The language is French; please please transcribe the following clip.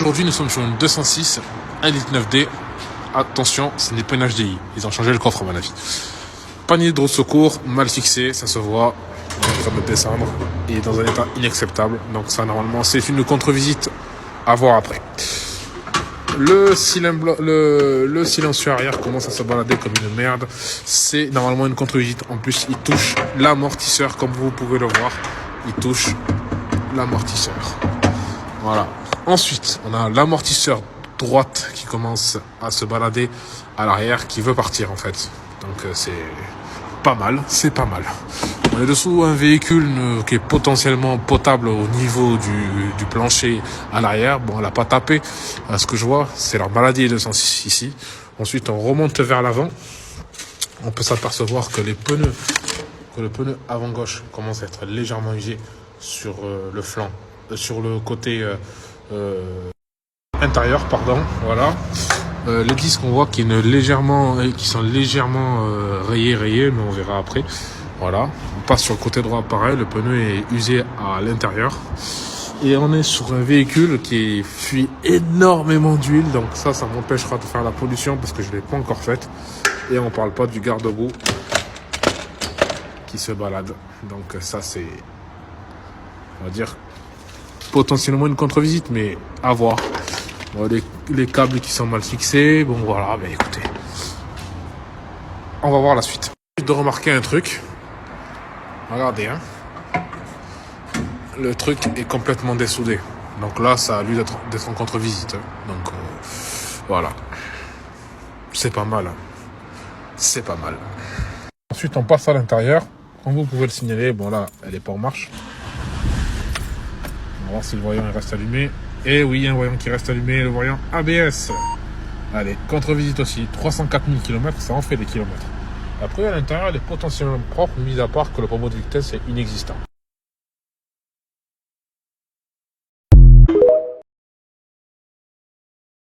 Aujourd'hui, nous sommes sur une 206, 1,9 litre D. Attention, ce n'est pas une HDI. Ils ont changé le coffre, à mon avis. Panier de secours, mal fixé, ça se voit. Il est en train de descendre. Il est dans un état inacceptable. Donc ça, normalement, c'est une contre-visite à voir après. Le silencieux arrière commence à se balader comme une merde. C'est normalement une contre-visite. En plus, il touche l'amortisseur, comme vous pouvez le voir. Il touche l'amortisseur. Voilà. Ensuite, on a l'amortisseur droite qui commence à se balader à l'arrière, qui veut partir en fait. Donc c'est pas mal, c'est pas mal. On est dessous un véhicule qui est potentiellement potable au niveau du plancher à l'arrière. Bon, elle n'a pas tapé. À ce que je vois, c'est leur maladie de sens ici. Ensuite, on remonte vers l'avant. On peut s'apercevoir que le pneu avant gauche commence à être légèrement usé sur le flanc, sur le côté intérieur, pardon. Voilà. Les disques, on voit qu'ils sont légèrement rayés, mais on verra après. Voilà. On passe sur le côté droit, pareil. Le pneu est usé à l'intérieur. Et on est sur un véhicule qui fuit énormément d'huile. Donc ça m'empêchera de faire la pollution parce que je ne l'ai pas encore faite. Et on ne parle pas du garde-boue qui se balade. Donc ça, c'est, on va dire, potentiellement une contre-visite, mais à voir. Bon, les câbles qui sont mal fixés. Bon, voilà, ben écoutez. On va voir la suite. De remarquer un truc. Regardez, hein. Le truc est complètement dessoudé. Donc là, ça a lieu d'être en contre-visite. Donc, voilà. C'est pas mal. C'est pas mal. Ensuite, on passe à l'intérieur. Comme vous pouvez le signaler, bon là, elle est pas en marche. On va voir si le voyant reste allumé. Et oui, il y a un voyant qui reste allumé, le voyant ABS. Allez, contre-visite aussi. 304 000 km, ça en fait des kilomètres. Après, à l'intérieur, elle est potentiellement propre, mis à part que le pommeau de vitesse est inexistant.